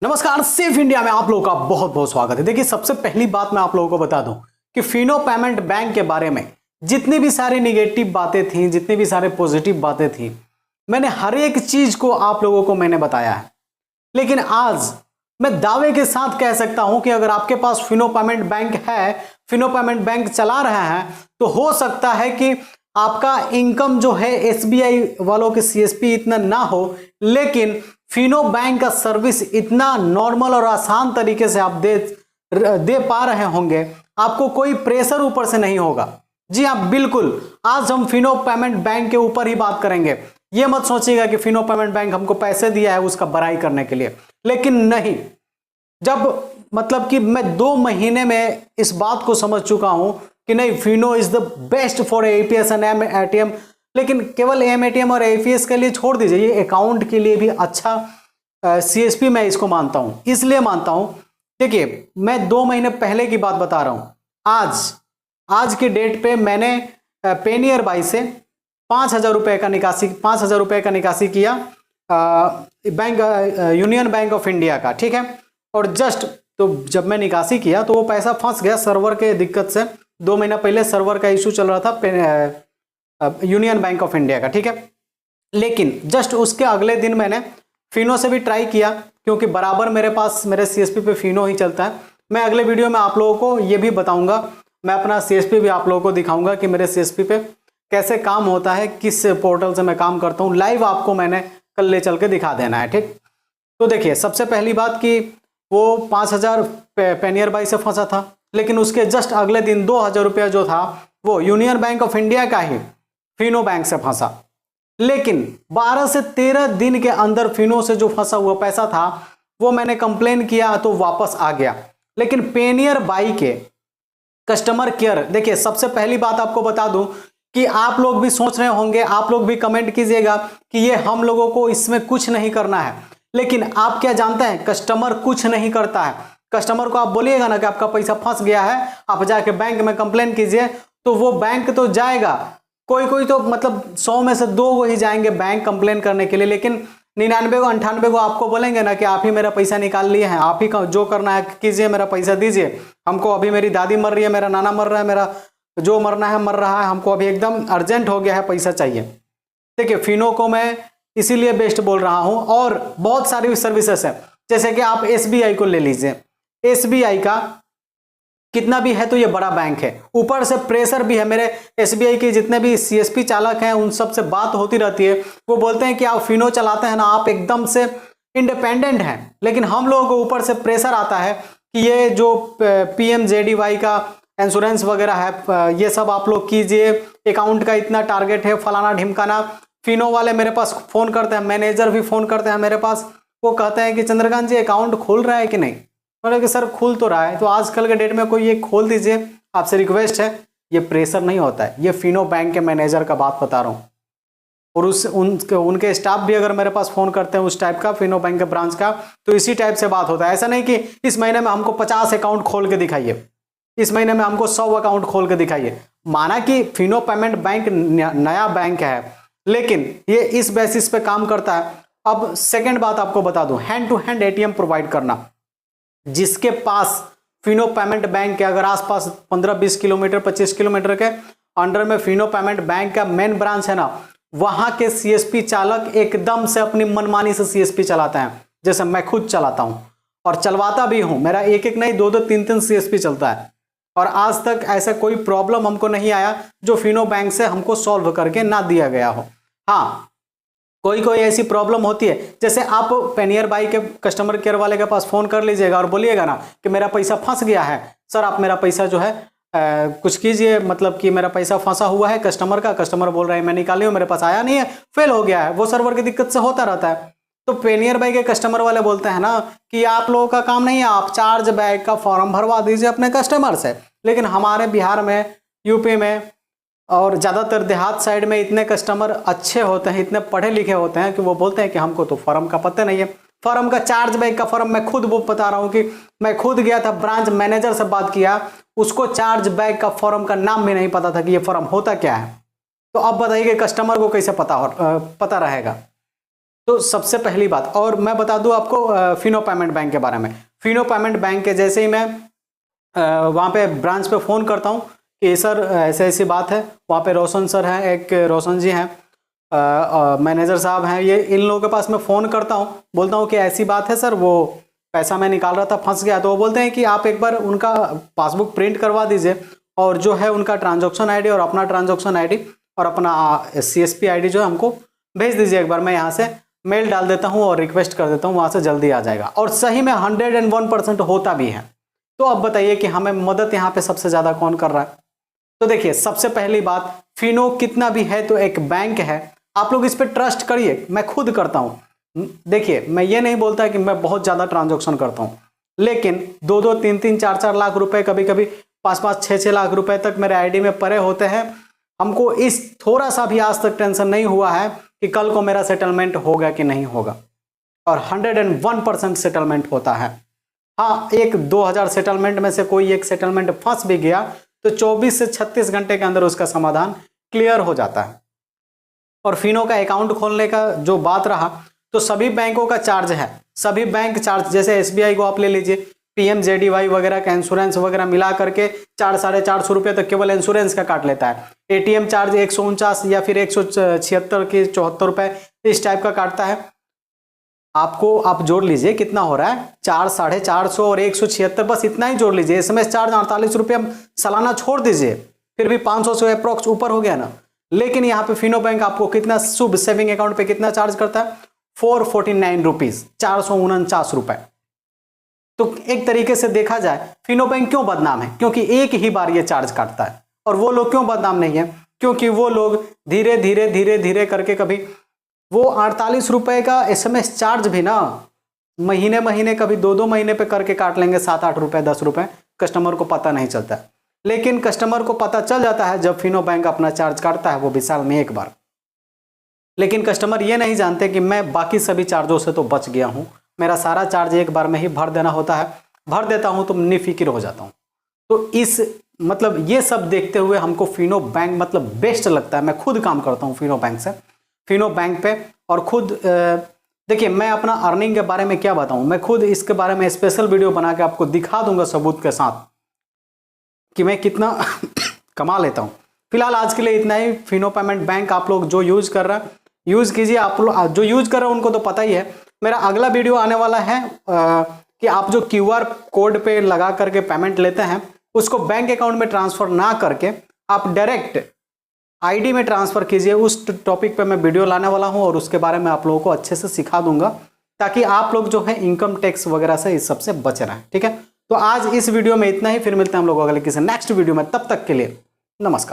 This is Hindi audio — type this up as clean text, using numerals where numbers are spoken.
नमस्कार, सेफ इंडिया में आप लोगों का बहुत बहुत स्वागत है। देखिए, सबसे पहली बात मैं आप लोगों को बता दूं कि फिनो पेमेंट बैंक के बारे में जितनी भी सारी निगेटिव बातें थी, जितनी भी सारे पॉजिटिव बातें थी, मैंने हर एक चीज को आप लोगों को मैंने बताया है। लेकिन आज मैं दावे के साथ कह सकता हूं कि अगर आपके पास फिनो पेमेंट बैंक है, फिनो पेमेंट बैंक चला रहा है, तो हो सकता है कि आपका इनकम जो है एसबीआई वालों के सीएसपी इतना ना हो, लेकिन फिनो बैंक का सर्विस इतना नॉर्मल और आसान तरीके से आप दे पा रहे होंगे, आपको कोई प्रेशर ऊपर से नहीं होगा। जी हाँ, बिल्कुल। आज हम फिनो पेमेंट बैंक के ऊपर ही बात करेंगे। ये मत सोचिएगा कि फिनो पेमेंट बैंक हमको पैसे दिया है उसका बड़ाई करने के लिए, लेकिन नहीं। जब मतलब कि मैं 2 महीने में इस बात को समझ चुका हूं कि नहीं, Fino is the best for APS and ATM. लेकिन केवल एटीएम और एपीएस के लिए छोड़ दीजिए, ये अकाउंट के लिए भी अच्छा सीएसपी मैं इसको मानता हूं। इसलिए मानता हूं, देखिए, मैं 2 महीने पहले की बात बता रहा हूं। आज के डेट पे मैंने पेनियर बाई से 5,000 रुपए का निकासी किया, bank union bank of India का, ठीक है। और जस्ट तो जब मैं निकासी किया तो वो पैसा फंस गया सर्वर के दिक्कत से। 2 महीना पहले सर्वर का इशू चल रहा था यूनियन बैंक ऑफ इंडिया का, ठीक है। लेकिन जस्ट उसके अगले दिन मैंने फिनो से भी ट्राई किया, क्योंकि बराबर मेरे सीएसपी पे फिनो ही चलता है। मैं अगले वीडियो में आप लोगों को ये भी बताऊंगा, मैं अपना सीएसपी भी आप लोगों को दिखाऊंगा कि मेरे सीएसपी पे कैसे काम होता है, किस पोर्टल से मैं काम करता हूँ। लाइव आपको मैंने कल ले चल के दिखा देना है, ठीक। तो देखिए, सबसे पहली बात कि वो 5,000 पेनियर बाई से फंसा था, लेकिन उसके जस्ट अगले दिन 2,000 रुपया जो था वो यूनियन बैंक ऑफ इंडिया का ही फिनो बैंक से फंसा। लेकिन 12 से 13 दिन के अंदर फिनो से जो फंसा हुआ पैसा था वो मैंने कंप्लेन किया तो वापस आ गया। लेकिन पेनियर बाई के कस्टमर केयर, देखिए, सबसे पहली बात आपको बता दूं कि आप लोग भी सोच रहे होंगे, आप लोग भी कमेंट कीजिएगा कि ये हम लोगों को इसमें कुछ नहीं करना है। लेकिन आप क्या जानते हैं, कस्टमर कुछ नहीं करता है। कस्टमर को आप बोलिएगा ना कि आपका पैसा फंस गया है, आप जाके बैंक में कंप्लेन कीजिए, तो वो बैंक तो जाएगा। कोई तो मतलब 100 में से 2 ही जाएंगे बैंक कंप्लेन करने के लिए, लेकिन 99 को 98 को आपको बोलेंगे ना कि आप ही मेरा पैसा निकाल लिए हैं, आप ही जो करना है कीजिए, मेरा पैसा दीजिए हमको। अभी मेरी दादी मर रही है, मेरा नाना मर रहा है, मेरा जो मरना है मर रहा है, हमको अभी एकदम अर्जेंट हो गया है, पैसा चाहिए। देखिए, फिनो को मैं इसीलिए बेस्ट बोल रहा हूं। और बहुत सारी सर्विसेज है, जैसे कि आप एसबीआई को ले लीजिए। एसबीआई का कितना भी है तो ये बड़ा बैंक है, ऊपर से प्रेशर भी है। मेरे एसबीआई के जितने भी सीएसपी चालक हैं उन सब से बात होती रहती है, वो बोलते हैं कि आप फिनो चलाते हैं ना, आप एकदम से इंडिपेंडेंट हैं। लेकिन हम लोगों को ऊपर से प्रेशर आता है कि ये जो पीएमजेडीवाई का इंश्योरेंस वगैरह है, ये सब आप लोग कीजिए, अकाउंट का इतना टारगेट है, फलाना ढिमकाना। फिनो वाले मेरे पास फोन करते हैं, मैनेजर भी फोन करते हैं मेरे पास, वो कहते हैं कि चंद्रकांत जी अकाउंट खुल रहा है कि नहीं। मतलब कि सर खुल तो रहा है, तो आजकल के डेट में कोई ये खोल दीजिए, आपसे रिक्वेस्ट है। ये प्रेशर नहीं होता है, ये फिनो बैंक के मैनेजर का बात बता रहा हूँ। और उनके स्टाफ भी अगर मेरे पास फोन करते हैं उस टाइप का, फिनो बैंक के ब्रांच का, तो इसी टाइप से बात होता है। ऐसा नहीं कि इस महीने में हमको 50 अकाउंट खोल के दिखाइए, इस महीने में हमको 100 अकाउंट खोल के दिखाइए। माना कि फिनो पेमेंट बैंक नया बैंक है, लेकिन ये इस बेसिस पे काम करता है। अब सेकंड बात आपको बता दूं, hand to hand ATM provide करना। जिसके पास फिनो पेमेंट बैंक के अगर आसपास 15-20 किलोमीटर 25 किलोमीटर के अंडर में फिनो पेमेंट बैंक का मेन ब्रांच है ना, वहां के सीएसपी चालक एकदम से अपनी मनमानी से सीएसपी चलाते हैं। जैसे मैं खुद चलाता हूं और चलवाता भी हूं, मेरा एक नहीं 2-2 3-3 सीएसपी चलता है, और आज तक ऐसा कोई प्रॉब्लम हमको नहीं आया जो फिनो बैंक से हमको सॉल्व करके ना दिया गया हो। हाँ, कोई ऐसी प्रॉब्लम होती है, जैसे आप पेनियर बाई के कस्टमर केयर वाले के पास फोन कर लीजिएगा और बोलिएगा ना कि मेरा पैसा फंस गया है, सर आप मेरा पैसा जो है कुछ कीजिए, मतलब कि मेरा पैसा फंसा हुआ है कस्टमर बोल रहा है मैं निकाली हूँ, मेरे पास आया नहीं है, फेल हो गया है। वो सर्वर की दिक्कत से होता रहता है। तो पेनियर बाई के कस्टमर वाले बोलते हैं ना कि आप लोगों का काम नहीं है, आप चार्ज बैक का फॉर्म भरवा दीजिए अपने कस्टमर से। लेकिन हमारे बिहार में, यूपी में और ज़्यादातर देहात साइड में इतने कस्टमर अच्छे होते हैं, इतने पढ़े लिखे होते हैं कि वो बोलते हैं कि हमको तो फॉर्म का पता नहीं है। फॉर्म का चार्ज बैक का फॉर्म मैं खुद वो बता रहा हूँ कि मैं खुद गया था, ब्रांच मैनेजर से बात किया, उसको चार्ज बैक का फॉर्म का नाम भी नहीं पता था कि ये फॉर्म होता क्या है। तो अब बताइए कि कस्टमर को कैसे पता रहेगा। तो सबसे पहली बात, और मैं बता दूं आपको फिनो पेमेंट बैंक के बारे में। फिनो पेमेंट बैंक के जैसे ही मैं वहाँ पे ब्रांच पे फ़ोन करता हूँ कि सर ऐसे ऐसी बात है, वहाँ पे रोशन सर हैं, एक रोशन जी हैं, मैनेजर साहब हैं, ये इन लोगों के पास मैं फ़ोन करता हूँ, बोलता हूँ कि ऐसी बात है सर, वो पैसा मैं निकाल रहा था फंस गया। तो वो बोलते हैं कि आप एक बार उनका पासबुक प्रिंट करवा दीजिए और जो है उनका ट्रांजैक्शन आईडी और अपना ट्रांजैक्शन आईडी और अपना CSP आईडी जो है हमको भेज दीजिए एक बार, मैं यहाँ से मेल डाल देता हूँ और रिक्वेस्ट कर देता हूँ, वहाँ से जल्दी आ जाएगा। और सही में 101% होता भी है। तो अब बताइए कि हमें मदद यहाँ पे सबसे ज़्यादा कौन कर रहा है? तो देखिए, सबसे पहली बात, फिनो कितना भी है तो एक बैंक है, आप लोग इस पर ट्रस्ट करिए। मैं खुद करता हूँ। देखिए, मैं ये नहीं बोलता कि मैं बहुत ज़्यादा ट्रांजैक्शन करता हूँ, लेकिन 2-2, 3-3, 4-4 लाख रुपए, कभी कभी 5-5, 6-6 लाख रुपए तक मेरे आईडी में पड़े होते हैं। हमको इस थोड़ा सा भी आज तक टेंशन नहीं हुआ है कि कल को मेरा सेटलमेंट होगा कि नहीं होगा, और 101% सेटलमेंट होता है। हाँ, 1-2 हज़ार सेटलमेंट में से कोई एक सेटलमेंट फंस भी गया तो 24 से 36 घंटे के अंदर उसका समाधान क्लियर हो जाता है। और फिनो का अकाउंट खोलने का जो बात रहा, तो सभी बैंकों का चार्ज है, सभी बैंक चार्ज, जैसे SBI को आप ले लीजिए, PMJDY वगैरह का इंश्योरेंस वगैरह मिला करके 400-450 रुपये तक केवल इंश्योरेंस का काट लेता है। ATM चार्ज 149 या फिर 176 के 74 रुपये इस टाइप का काटता है। आपको आप जोड़ लीजिए कितना हो रहा है, 400-450 और 176, बस इतना ही जोड़ लीजिए। SMS चार्ज 48 रुपये सालाना छोड़ दीजिए, फिर भी 500 से अप्रोक्स ऊपर हो गया ना। लेकिन यहाँ पे फिनो बैंक आपको कितना शुभ सेविंग अकाउंट पे कितना चार्ज करता है? 449 रुपीज, 449 रुपए। तो एक तरीके से देखा जाए, फिनो बैंक क्यों बदनाम है? क्योंकि एक ही बार ये चार्ज काटता है। और वो लोग क्यों बदनाम नहीं है? क्योंकि वो लोग धीरे धीरे धीरे धीरे करके, कभी वो 48 रुपए का SMS चार्ज भी ना महीने महीने, कभी 2-2 महीने पे करके काट लेंगे, 7-8 रुपए, 10 रुपए, कस्टमर को पता नहीं चलता। लेकिन कस्टमर को पता चल जाता है जब फिनो बैंक अपना चार्ज काटता है, वो भी साल में एक बार। लेकिन कस्टमर ये नहीं जानते कि मैं बाकी सभी चार्जों से तो बच गया हूं, मेरा सारा चार्ज एक बार में ही भर देना होता है, भर देता हूं तो निफिक्र हो जाता हूं। तो इस मतलब ये सब देखते हुए हमको फिनो बैंक मतलब बेस्ट लगता है। मैं खुद काम करता हूं फिनो बैंक से, फिनो बैंक पे, और खुद देखिए, मैं अपना अर्निंग के बारे में क्या बताऊं, मैं खुद इसके बारे में स्पेशल वीडियो बना के आपको दिखा दूंगा सबूत के साथ कि मैं कितना कमा लेता हूं। फिलहाल आज के लिए इतना ही। फिनो पेमेंट बैंक आप लोग जो यूज कर रहे हैं यूज कीजिए, आप लोग जो यूज कर रहे हैं उनको तो पता ही है। मेरा अगला वीडियो आने वाला है कि आप जो QR कोड पे लगा करके पेमेंट लेते हैं उसको बैंक अकाउंट में ट्रांसफर ना करके आप डायरेक्ट ID में ट्रांसफर कीजिए। उस टॉपिक पे मैं वीडियो लाने वाला हूं और उसके बारे में आप लोगों को अच्छे से सिखा दूंगा, ताकि आप लोग जो है इनकम टैक्स वगैरह से इस सबसे बचे रहें। ठीक है, तो आज इस वीडियो में इतना ही, फिर मिलते हैं हम लोग अगले किसी नेक्स्ट वीडियो में। तब तक के लिए नमस्कार।